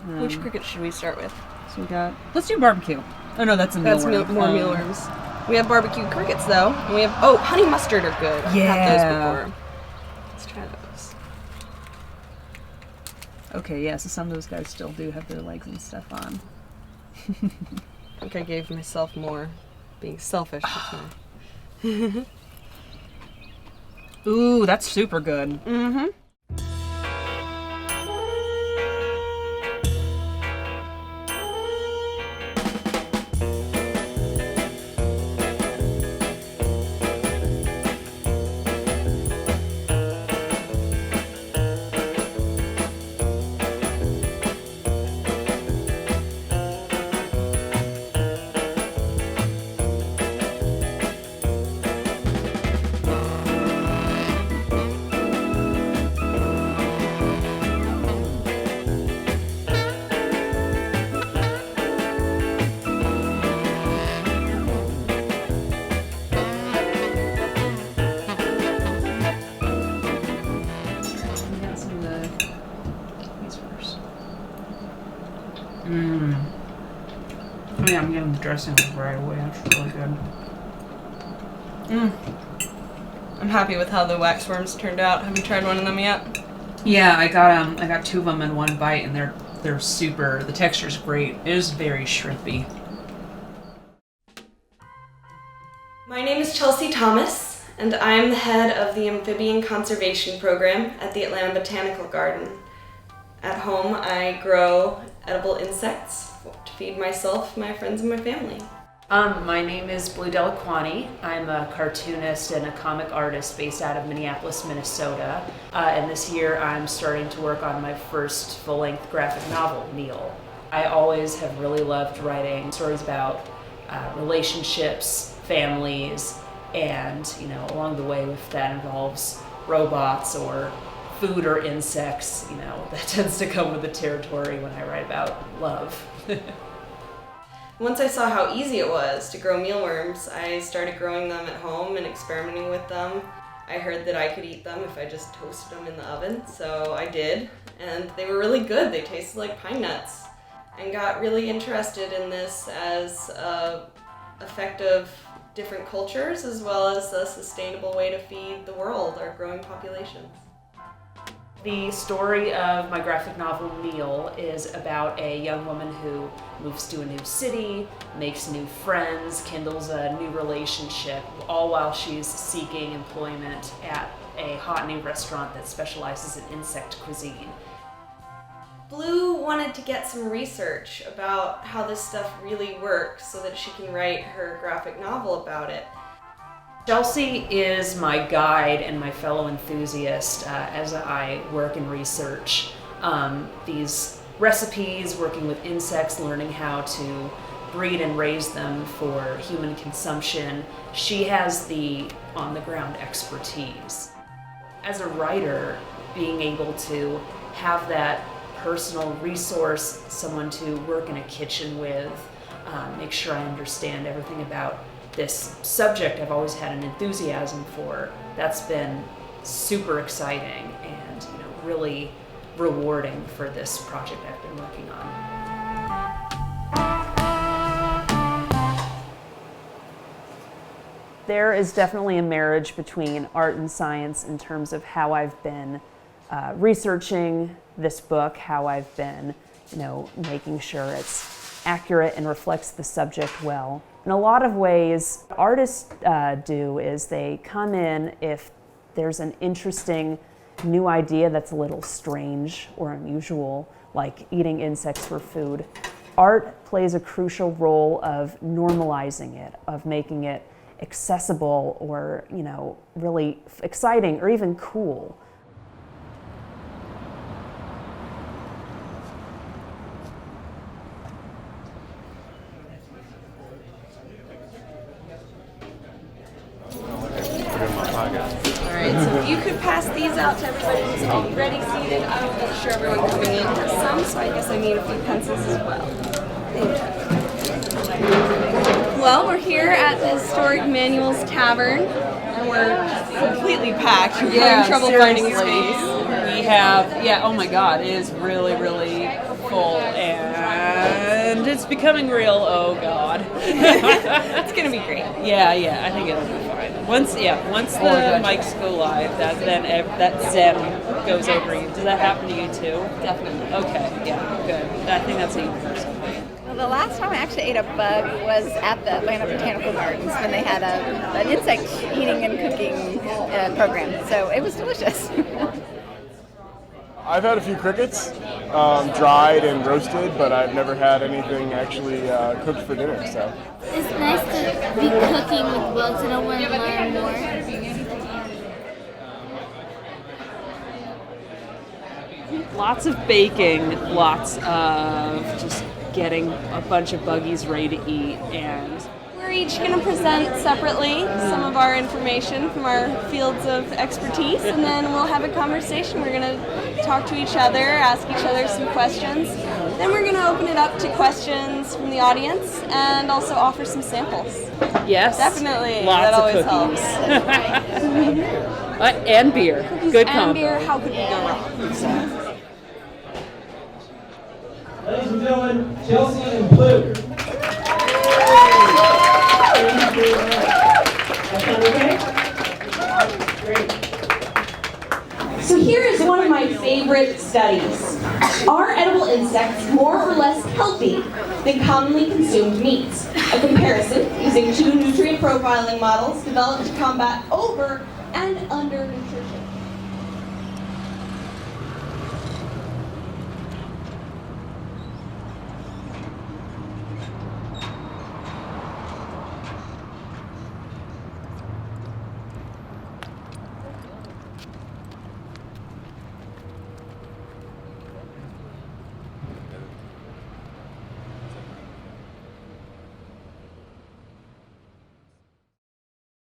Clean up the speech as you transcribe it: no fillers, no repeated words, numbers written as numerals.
Which cricket should we start with? So we got... Let's do barbecue. Oh no, that's a mealworm. That's more mealworms. We have barbecue crickets though. And we have... Oh, honey mustard are good. I've had those before. Let's try those. Okay, yeah, so some of those guys still do have their legs and stuff on. I think I gave myself more. Being selfish. Ooh, that's super good. Mm-hmm. Oh yeah, I'm getting the dressing right away. That's really good. I'm happy with how the waxworms turned out. Have you tried one of them yet? Yeah, I got 2 of them in one bite, and they're super. The texture's great. It is very shrimpy. My name is Chelsea Thomas, and I am the head of the Amphibian Conservation Program at the Atlanta Botanical Garden. At home, I grow edible insects to feed myself, my friends, and my family. My name is Blue Delliquanti. I'm a cartoonist and a comic artist based out of Minneapolis, Minnesota. And this year I'm starting to work on my first full-length graphic novel, Neil. I always have really loved writing stories about relationships, families, and along the way, if that involves robots or food or insects, that tends to come with the territory when I write about love. Once I saw how easy it was to grow mealworms, I started growing them at home and experimenting with them. I heard that I could eat them if I just toasted them in the oven, so I did, and they were really good. They tasted like pine nuts, and got really interested in this as an effect of different cultures as well as a sustainable way to feed the world, our growing populations. The story of my graphic novel, Neil, is about a young woman who moves to a new city, makes new friends, kindles a new relationship, all while she's seeking employment at a hot new restaurant that specializes in insect cuisine. Blue wanted to get some research about how this stuff really works so that she can write her graphic novel about it. Chelsea is my guide and my fellow enthusiast as I work and research these recipes, working with insects, learning how to breed and raise them for human consumption. She has the on-the-ground expertise. As a writer, being able to have that personal resource, someone to work in a kitchen with, make sure I understand everything about this subject I've always had an enthusiasm for, that's been super exciting and really rewarding for this project I've been working on. There is definitely a marriage between art and science in terms of how I've been researching this book, how I've been making sure it's accurate and reflects the subject well. In a lot of ways, artists do is they come in if there's an interesting new idea that's a little strange or unusual, like eating insects for food. Art plays a crucial role of normalizing it, of making it accessible or, really exciting or even cool. So if you could pass these out to everybody who's already seated, I will make sure everyone coming in has some, so I guess I need a few pencils as well. Thank you. Well, we're here at the Historic Manuals Tavern, and we're completely packed. We're having trouble finding space. We have, oh my God, it is really, really full, it's becoming real, oh god. It's gonna be great. Yeah, I think it'll be fine. Once the mics go live, that Zen goes over you. Does that happen to you too? Definitely. Okay, yeah, good. I think that's a universal thing. Well, the last time I actually ate a bug was at the Atlanta Botanical Gardens when they had an insect eating and cooking program. So it was delicious. I've had a few crickets, dried and roasted, but I've never had anything actually cooked for dinner. So it's nice to be cooking with bugs, and I want to learn more. Lots of baking, lots of just getting a bunch of buggies ready to eat, and We're each going to present separately some of our information from our fields of expertise, and then we'll have a conversation. We're going to talk to each other, ask each other some questions. Then we're going to open it up to questions from the audience and also offer some samples. yes, Definitely. lots That of always cookies. helps. And beer. Good and combo. beer, how could we go wrong? Ladies and gentlemen, Chelsea and Blue. So here is one of my favorite studies. Are edible insects more or less healthy than commonly consumed meats? A comparison using 2 nutrient profiling models developed to combat over and under nutrition.